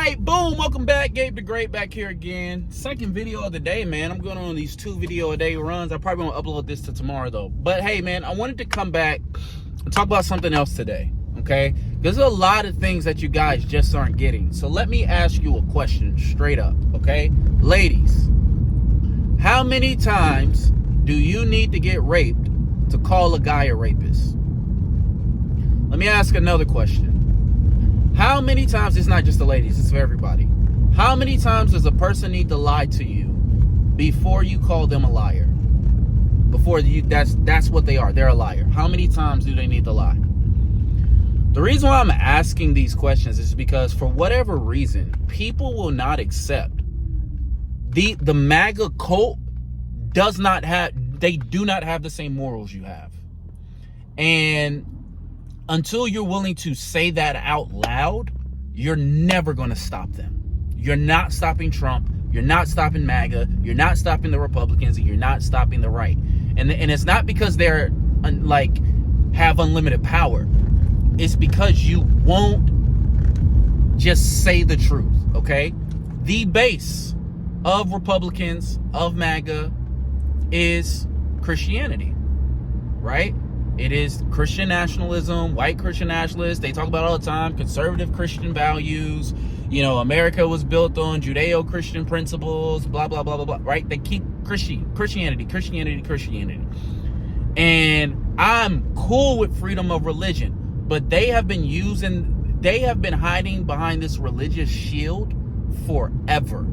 Alright, boom, welcome back. Gabe the Great back here again. Second video of the day, man. I'm going on these 2 video a day runs. I probably won't upload this to tomorrow though. But hey, man, I wanted to come back and talk about something else today, okay? There's a lot of things that you guys just aren't getting. So let me ask you a question straight up, okay? Ladies, how many times do you need to get raped to call a guy a rapist? Let me ask another question. How many times, it's not just the ladies, it's for everybody. How many times does a person need to lie to you before you call them a liar? That's what they are. They're a liar. How many times do they need to lie? The reason why I'm asking these questions is because for whatever reason, people will not accept the MAGA cult do not have the same morals you have. And until you're willing to say that out loud, you're never going to stop them. You're not stopping Trump. You're not stopping MAGA. You're not stopping the Republicans. And you're not stopping the right. And it's not because they're have unlimited power. It's because you won't just say the truth, okay? The base of Republicans, of MAGA, is Christianity, right? It is Christian nationalism, white Christian nationalists. They talk about it all the time, conservative Christian values. You know, America was built on Judeo-Christian principles, blah, blah, blah, blah, blah, right? They keep Christianity. And I'm cool with freedom of religion, but they have been hiding behind this religious shield forever.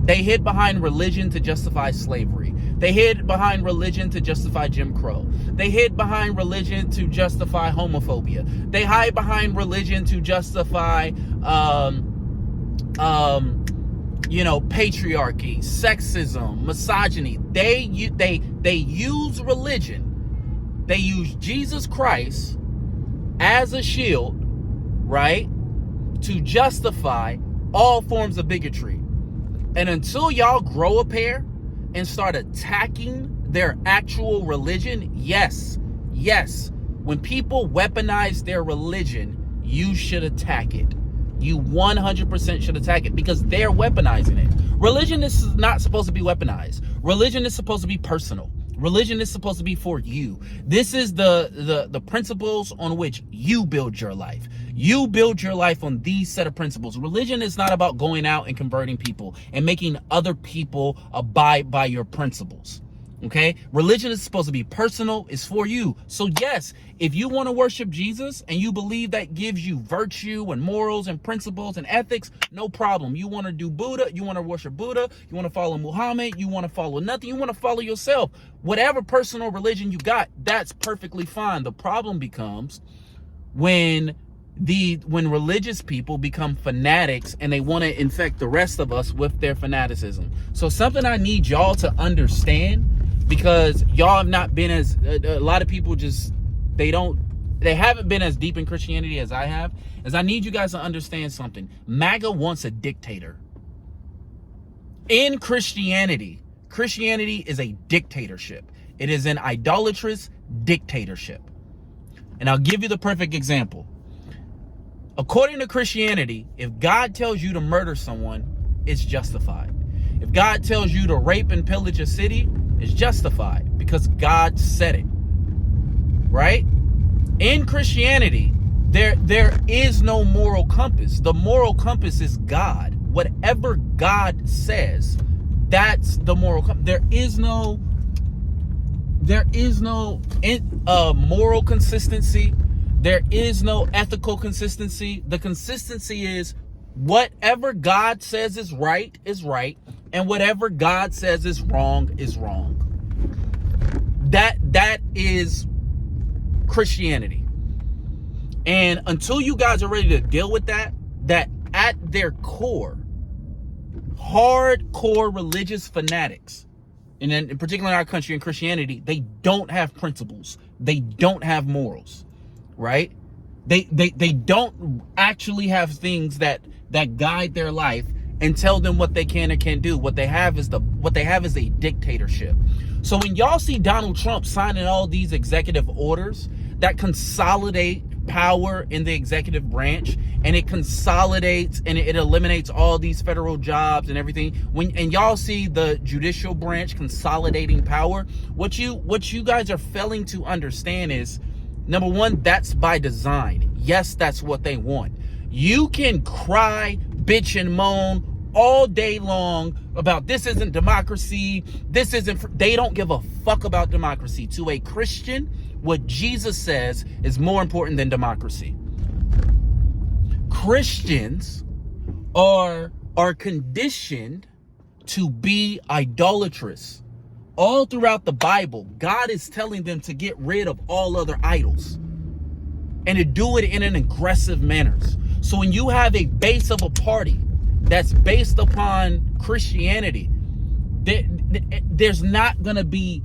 They hid behind religion to justify slavery. They hid behind religion to justify Jim Crow. They hid behind religion to justify homophobia. They hide behind religion to justify, patriarchy, sexism, misogyny. They use religion. They use Jesus Christ as a shield, right, to justify all forms of bigotry. And until y'all grow a pair and start attacking their actual religion, yes, when people weaponize their religion, you should attack it. You 100% should attack it because they're weaponizing it. Religion is not supposed to be weaponized. Religion is supposed to be personal. Religion is supposed to be for you. This is the principles on which you build your life. You build your life on these set of principles. Religion is not about going out and converting people and making other people abide by your principles. Okay? Religion is supposed to be personal. It's for you. So yes, if you want to worship Jesus and you believe that gives you virtue and morals and principles and ethics, no problem. You want to do Buddha, you want to worship Buddha, you want to follow Muhammad, you want to follow nothing, you want to follow yourself. Whatever personal religion you got, that's perfectly fine. The problem becomes when religious people become fanatics and they want to infect the rest of us with their fanaticism. So something I need y'all to understand, because y'all have not been as a lot of people just they haven't been as deep in Christianity as I have, is I need you guys to understand something. MAGA wants a dictator. In Christianity is a dictatorship. It is an idolatrous dictatorship. And I'll give you the perfect example. According to Christianity, if God tells you to murder someone, it's justified. If God tells you to rape and pillage a city, it's justified because God said it, right? In Christianity, there is no moral compass. The moral compass is God. Whatever God says, that's the moral compass. There is no moral consistency. There is no ethical consistency. The consistency is whatever God says is right, and whatever God says is wrong, is wrong. That is Christianity. And until you guys are ready to deal with that at their core, hardcore religious fanatics, and then in particular in our country in Christianity, they don't have principles. They don't have morals. Right? They don't actually have things that guide their life and tell them what they can and can't do. What they have is a dictatorship. So when y'all see Donald Trump signing all these executive orders that consolidate power in the executive branch, and it consolidates and it eliminates all these federal jobs and everything. And y'all see the judicial branch consolidating power, what you guys are failing to understand is, number one, that's by design. Yes, that's what they want. You can cry, bitch, and moan all day long about this isn't democracy, this isn't, they don't give a fuck about democracy. To a Christian, what Jesus says is more important than democracy. Christians are conditioned to be idolatrous. All throughout the Bible, God is telling them to get rid of all other idols and to do it in an aggressive manner. So when you have a base of a party that's based upon Christianity, there's not going to be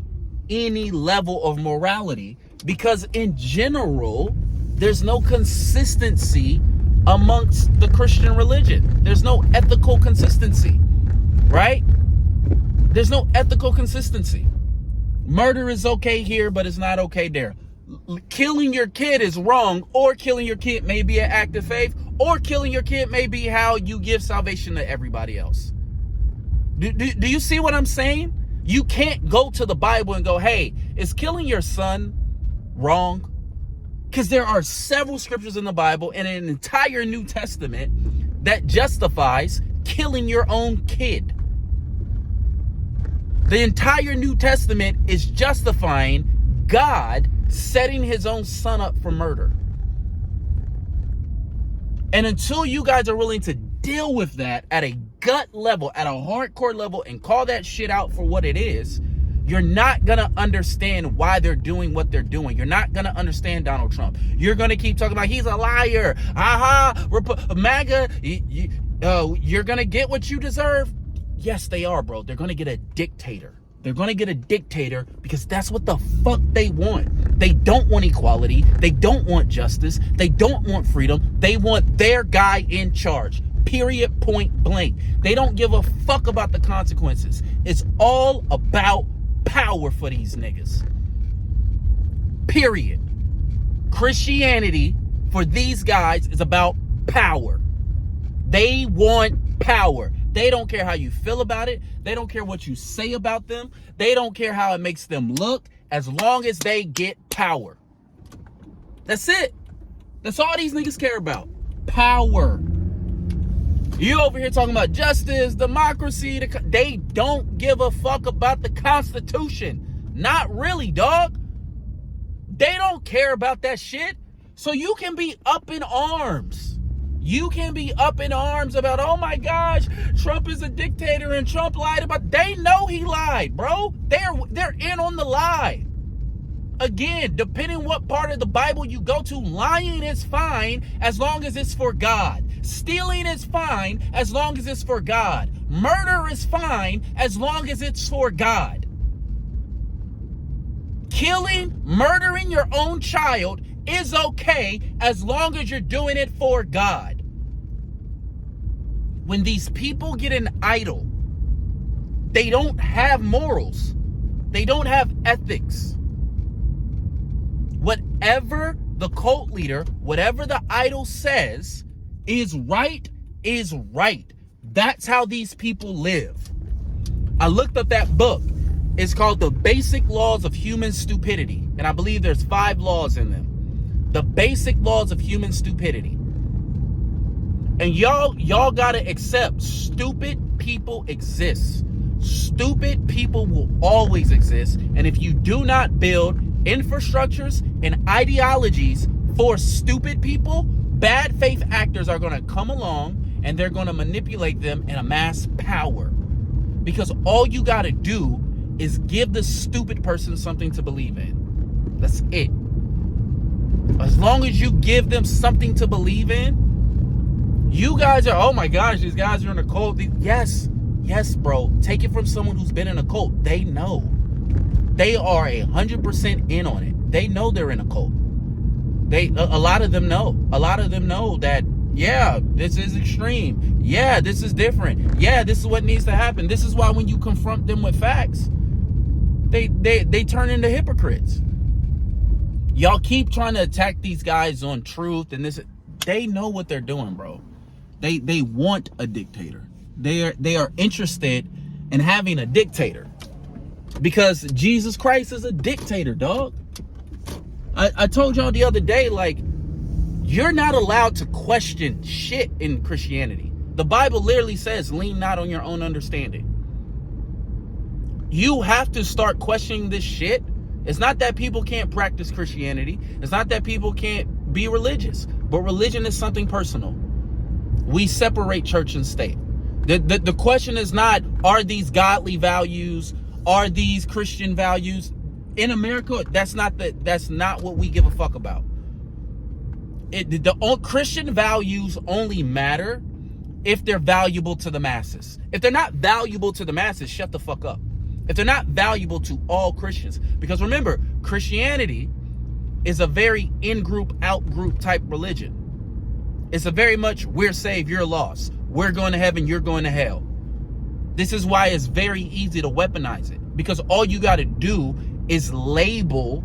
any level of morality, because in general, there's no consistency amongst the Christian religion. There's no ethical consistency, right? There's no ethical consistency. Murder is okay here, but it's not okay there. Killing your kid is wrong, or killing your kid may be an act of faith, or killing your kid may be how you give salvation to everybody else. Do you see what I'm saying? You can't go to the Bible and go, hey, is killing your son wrong? Because there are several scriptures in the Bible and an entire New Testament that justifies killing your own kid. The entire New Testament is justifying God setting his own son up for murder. And until you guys are willing to deal with that at a gut level, at a hardcore level, and call that shit out for what it is, you're not going to understand why they're doing what they're doing. You're not going to understand Donald Trump. You're going to keep talking about he's a liar. MAGA, you're going to get what you deserve. Yes, they are, bro. They're going to get a dictator. They're going to get a dictator because that's what the fuck they want. They don't want equality. They don't want justice. They don't want freedom. They want their guy in charge. Period, point blank. They don't give a fuck about the consequences. It's all about power for these niggas. Period. Christianity for these guys is about power. They want power. They don't care how you feel about it. They don't care what you say about them. They don't care how it makes them look, as long as they get power. That's it. That's all these niggas care about. Power. You over here talking about justice, democracy. They don't give a fuck about the Constitution. Not really, dog. They don't care about that shit. So you can be up in arms. You can be up in arms about, oh my gosh, Trump is a dictator and Trump lied about. They know he lied, bro. They're in on the lie. Again, depending what part of the Bible you go to, lying is fine as long as it's for God. Stealing is fine as long as it's for God. Murder is fine as long as it's for God. Killing, murdering your own child is okay as long as you're doing it for God. When these people get an idol, they don't have morals. They don't have ethics. Whatever the cult leader, whatever the idol says is right, is right. That's how these people live. I looked up that book. It's called The Basic Laws of Human Stupidity. And I believe there's 5 laws in them. The Basic Laws of Human Stupidity. And y'all gotta accept stupid people exist. Stupid people will always exist. And if you do not build infrastructures and ideologies for stupid people, bad faith actors are gonna come along and they're gonna manipulate them and amass power. Because all you gotta do is give the stupid person something to believe in. That's it. As long as you give them something to believe in, you guys are, oh my gosh, these guys are in a cult. Yes, bro. Take it from someone who's been in a cult. They know. They are 100% in on it. They know they're in a cult. A lot of them know. A lot of them know that, yeah, this is extreme. Yeah, this is different. Yeah, this is what needs to happen. This is why when you confront them with facts, they turn into hypocrites. Y'all keep trying to attack these guys on truth and this. They know what they're doing, bro. They want a dictator. They are interested in having a dictator because Jesus Christ is a dictator, dog. I told y'all the other day, like, you're not allowed to question shit in Christianity. The Bible literally says, lean not on your own understanding. You have to start questioning this shit. It's not that people can't practice Christianity. It's not that people can't be religious. But religion is something personal. We separate church and state. The question is not, are these godly values? Are these Christian values? In America, that's not what we give a fuck about. The Christian values only matter if they're valuable to the masses. If they're not valuable to the masses, shut the fuck up. If they're not valuable to all Christians. Because remember, Christianity is a very in-group, out-group type religion. It's a very much, we're saved, you're lost. We're going to heaven, you're going to hell. This is why it's very easy to weaponize it. Because all you got to do is label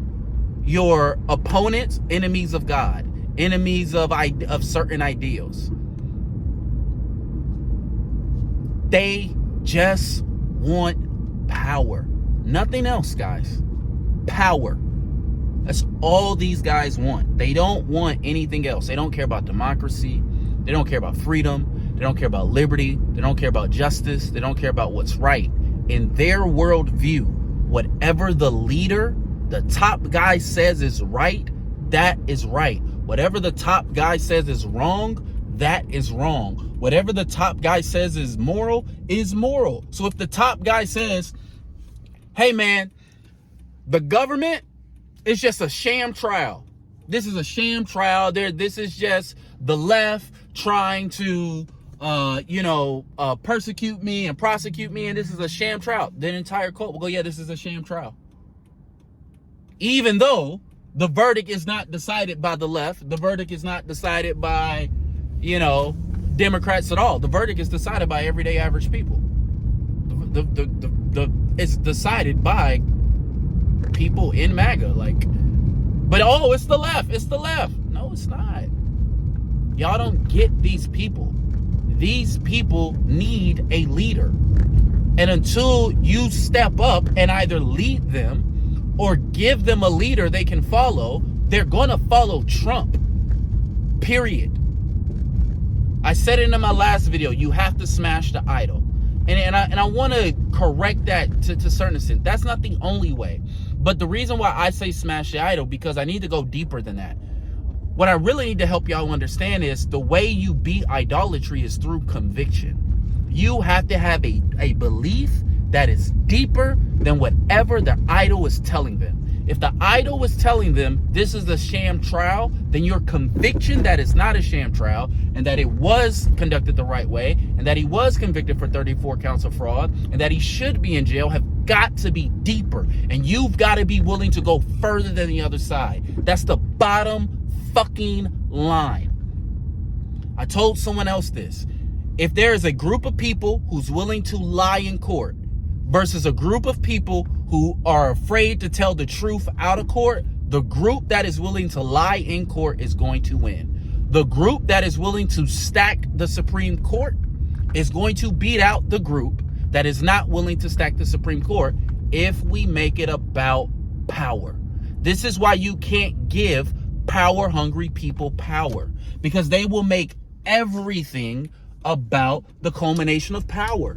your opponents enemies of God, enemies of certain ideals. They just want power. Nothing else, guys. Power. That's all these guys want. They don't want anything else. They don't care about democracy. They don't care about freedom. They don't care about liberty. They don't care about justice. They don't care about what's right. In their worldview, whatever the leader, the top guy says is right, that is right. Whatever the top guy says is wrong, that is wrong. Whatever the top guy says is moral, is moral. So if the top guy says, hey man, the government is just a sham trial. This is a sham trial. This is just the left trying to persecute me and prosecute me, and this is a sham trial. The entire cult will go, yeah, this is a sham trial. Even though the verdict is not decided by the left, the verdict is not decided by, Democrats at all. The verdict is decided by everyday average people. It's decided by people in MAGA, but it's the left. It's the left. No, it's not. Y'all don't get these people. These people need a leader. And until you step up and either lead them or give them a leader they can follow, they're going to follow Trump. Period. I said it in my last video, you have to smash the idol. And I want to correct that to a certain extent. That's not the only way. But the reason why I say smash the idol, because I need to go deeper than that. What I really need to help y'all understand is the way you beat idolatry is through conviction. You have to have a belief that is deeper than whatever the idol is telling them. If the idol was telling them this is a sham trial, then your conviction that it's not a sham trial and that it was conducted the right way and that he was convicted for 34 counts of fraud and that he should be in jail have got to be deeper. And you've got to be willing to go further than the other side. That's the bottom fucking line. I told someone else this. If there is a group of people who's willing to lie in court versus a group of people who are afraid to tell the truth out of court, the group that is willing to lie in court is going to win. The group that is willing to stack the Supreme Court is going to beat out the group that is not willing to stack the Supreme Court if we make it about power. This is why you can't give power-hungry people power, because they will make everything about the culmination of power.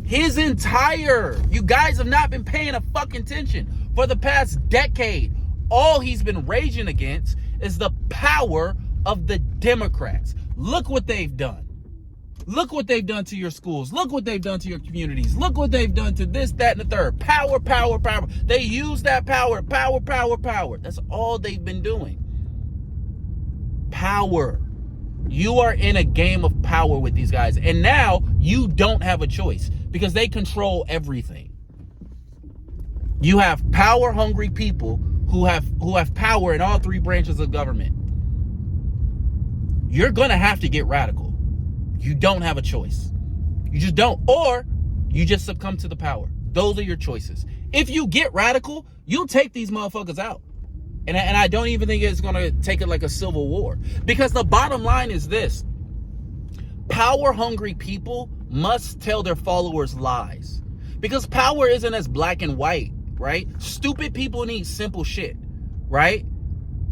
You guys have not been paying a fucking attention. For the past decade, all he's been raging against is the power of the Democrats. Look what they've done. Look what they've done to your schools. Look what they've done to your communities. Look what they've done to this, that, and the third. Power, power, power. They use that power, power, power, power. That's all they've been doing. Power. You are in a game of power with these guys. And now you don't have a choice because they control everything. You have power-hungry people who have power in all three branches of government. You're going to have to get radical. You don't have a choice. You just don't. Or you just succumb to the power. Those are your choices. If you get radical, you'll take these motherfuckers out. And I don't even think it's going to take it like a civil war. Because the bottom line is this. Power-hungry people must tell their followers lies. Because power isn't as black and white, right? Stupid people need simple shit, right?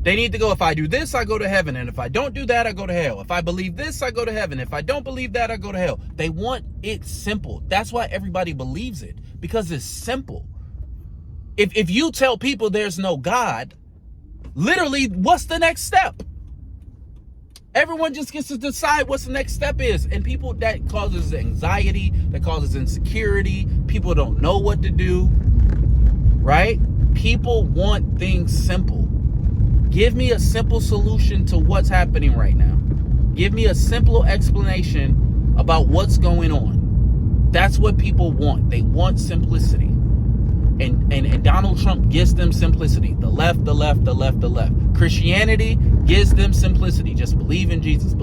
They need to go, if I do this, I go to heaven. And if I don't do that, I go to hell. If I believe this, I go to heaven. If I don't believe that, I go to hell. They want it simple. That's why everybody believes it. Because it's simple. If you tell people there's no God, literally, what's the next step? Everyone just gets to decide what's the next step is. And people, that causes anxiety, that causes insecurity. People don't know what to do, right? People want things simple. Give me a simple solution to what's happening right now. Give me a simple explanation about what's going on. That's what people want. They want simplicity. And Donald Trump gives them simplicity. The left, the left, the left, the left. Christianity gives them simplicity. Just believe in Jesus,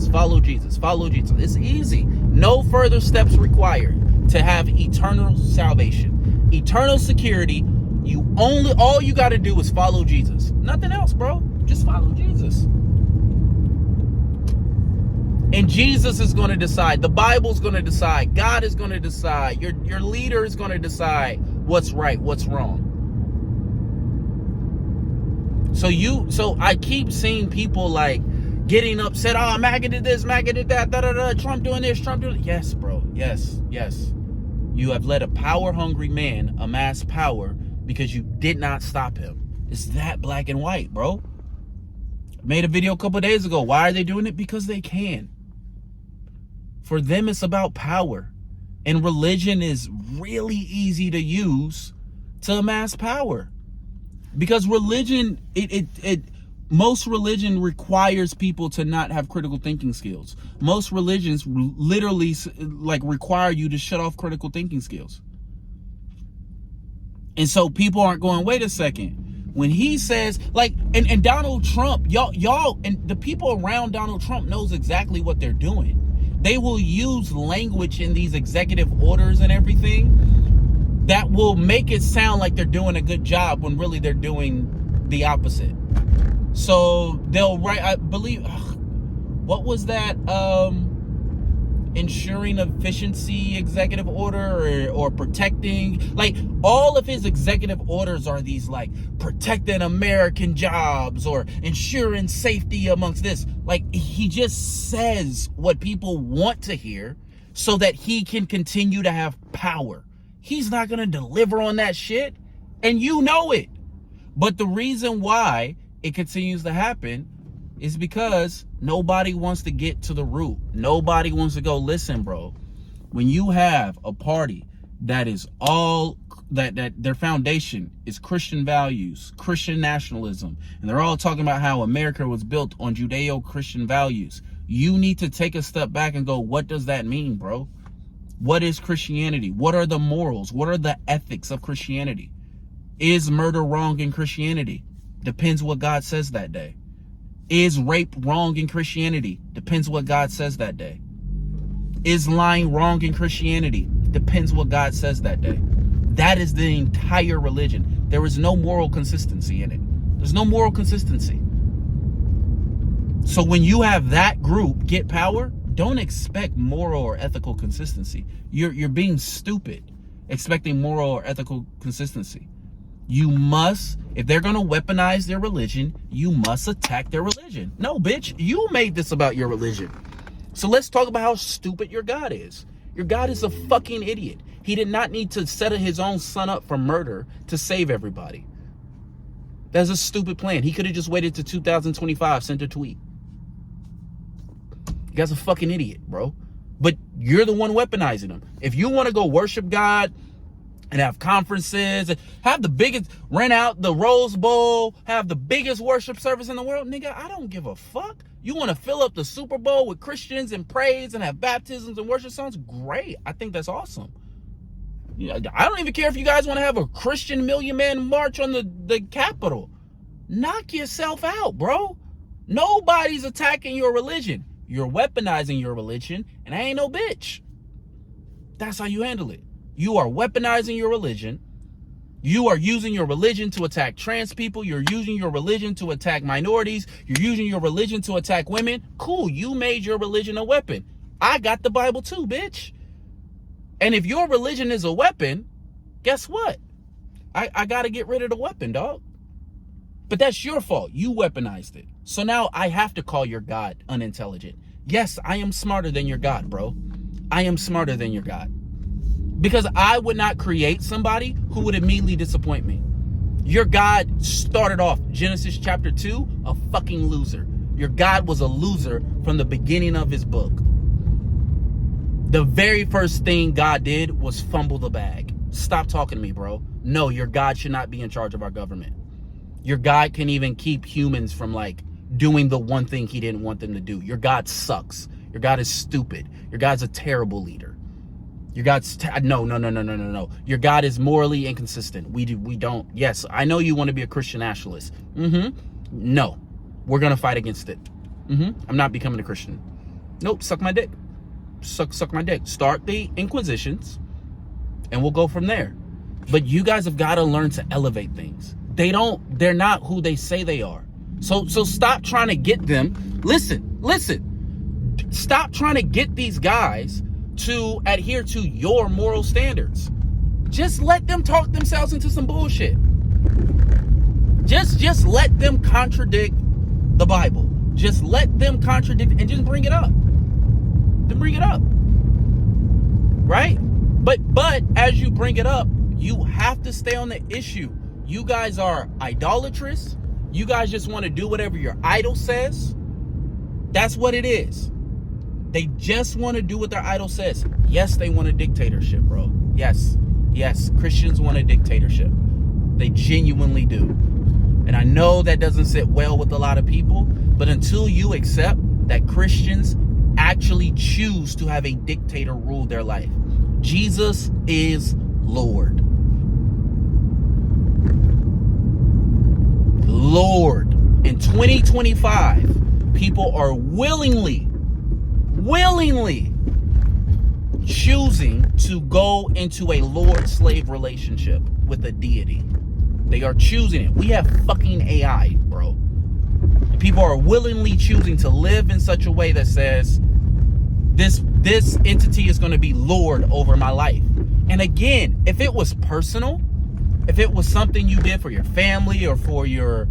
follow Jesus, follow Jesus. It's easy. No further steps required to have eternal salvation. Eternal security. All you got to do is follow Jesus. Nothing else, bro. Just follow Jesus. And Jesus is going to decide. The Bible's going to decide. God is going to decide. Your leader is going to decide what's right, what's wrong. So I keep seeing people like getting upset. Oh, MAGA did this, MAGA did that, Trump doing this, Trump doing that. Yes, bro. Yes. You have let a power-hungry man amass power because you did not stop him. It's that black and white, bro. I made a video a couple of days ago. Why are they doing it? Because they can. For them, it's about power. And religion is really easy to use to amass power. Because religion, most religion requires people to not have critical thinking skills. Most religions literally like require you to shut off critical thinking skills. And so people aren't going, wait a second. When he says, like, and Donald Trump, y'all, and the people around Donald Trump knows exactly what they're doing. They will use language in these executive orders and everything that will make it sound like they're doing a good job when really they're doing the opposite. So they'll write, I believe, what was that, ensuring efficiency executive order or protecting, like all of his executive orders are these like protecting American jobs or ensuring safety amongst this. Like he just says what people want to hear so that he can continue to have power. He's not going to deliver on that shit, and you know it. But the reason why it continues to happen is because nobody wants to get to the root. Nobody wants to go, listen, bro, when you have a party that is all, that their foundation is Christian values, Christian nationalism, and they're all talking about how America was built on Judeo-Christian values, you need to take a step back and go, what does that mean, bro? What is Christianity? What are the morals? What are the ethics of Christianity? Is murder wrong in Christianity? Depends what God says that day. Is rape wrong in Christianity? Depends what God says that day. Is lying wrong in Christianity? Depends what God says that day. That is the entire religion. There is no moral consistency in it. There's no moral consistency. So when you have that group get power, don't expect moral or ethical consistency. You're being stupid expecting moral or ethical consistency. You must, if they're going to weaponize their religion, you must attack their religion. No, bitch, you made this about your religion. So let's talk about how stupid your God is. Your God is a fucking idiot. He did not need to set his own son up for murder to save everybody. That's a stupid plan. He could have just waited to 2025, sent a tweet. You guys are a fucking idiot, bro. But you're the one weaponizing him. If you want to go worship God and have conferences, have the biggest, rent out the Rose Bowl, have the biggest worship service in the world, nigga, I don't give a fuck. You want to fill up the Super Bowl with Christians and praise and have baptisms and worship songs? Great. I think that's awesome. Yeah, I don't even care if you guys want to have a Christian Million Man March on the Capitol. Knock yourself out, bro. Nobody's attacking your religion. You're weaponizing your religion, and I ain't no bitch. That's how you handle it. You are weaponizing your religion, You are using your religion to attack trans people. You're using your religion to attack minorities. You're using your religion to attack women. Cool, you made your religion a weapon. I got the Bible too, bitch. And if your religion is a weapon, guess what? I got to get rid of the weapon, dog. But that's your fault. You weaponized it. So now I have to call your God unintelligent. Yes, I am smarter than your God, bro. I am smarter than your God. Because I would not create somebody who would immediately disappoint me. Your God started off, Genesis chapter 2, a fucking loser. Your God was a loser from the beginning of his book. The very first thing God did was fumble the bag. Stop talking to me, bro. No, your God should not be in charge of our government. Your God can even keep humans from like doing the one thing he didn't want them to do. Your God sucks. Your God is stupid. Your God's a terrible leader. Your God's no. Your God is morally inconsistent. We don't. Yes, I know you want to be a Christian nationalist. No, we're gonna fight against it. I'm not becoming a Christian. Nope. Suck my dick. Suck my dick. Start the Inquisitions, and we'll go from there. But you guys have got to learn to elevate things. They're not who they say they are. So stop trying to get them. Listen. Stop trying to get these guys to adhere to your moral standards. Just let them talk themselves into some bullshit. Just let them contradict the Bible. Just let them contradict and just bring it up. Then bring it up. Right? But as you bring it up, you have to stay on the issue. You guys are idolatrous. You guys just want to do whatever your idol says. That's what it is. They just want to do what their idol says. Yes, they want a dictatorship, bro. Yes, Christians want a dictatorship. They genuinely do. And I know that doesn't sit well with a lot of people, but until you accept that Christians actually choose to have a dictator rule their life, Jesus is Lord. Lord. In 2025, people are willingly choosing to go into a Lord-slave relationship with a deity. They are choosing it. We have fucking AI, bro. People are willingly choosing to live in such a way that says, this entity is going to be Lord over my life. And again, if it was personal, if it was something you did for your family or for your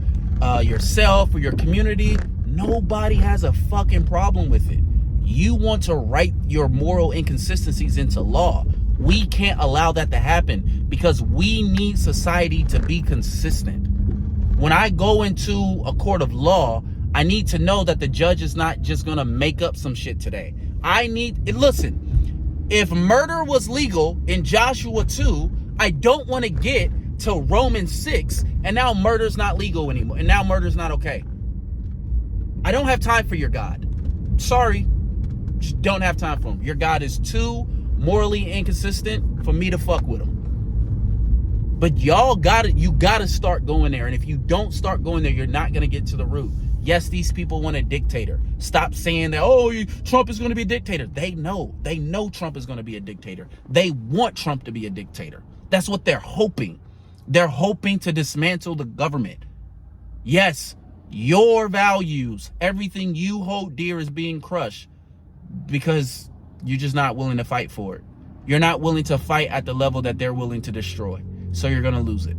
yourself or your community, nobody has a fucking problem with it. You want to write your moral inconsistencies into law. We can't allow that to happen because we need society to be consistent. When I go into a court of law, I need to know that the judge is not just going to make up some shit today. Listen, if murder was legal in Joshua 2, I don't want to get to Romans 6 and now murder's not legal anymore. And now murder's not okay. I don't have time for your God. Sorry. Just don't have time for him. Your God is too morally inconsistent for me to fuck with him. But you gotta start going there. And if you don't start going there, you're not gonna get to the root. Yes, these people want a dictator. Stop saying that, Trump is gonna be a dictator. They know Trump is gonna be a dictator. They want Trump to be a dictator. That's what they're hoping. They're hoping to dismantle the government. Yes, your values, everything you hold dear is being crushed because you're just not willing to fight for it. You're not willing to fight at the level that they're willing to destroy. So you're going to lose it.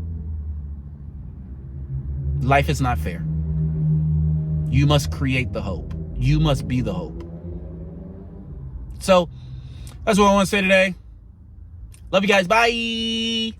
Life is not fair. You must create the hope. You must be the hope. So that's what I want to say today. Love you guys. Bye.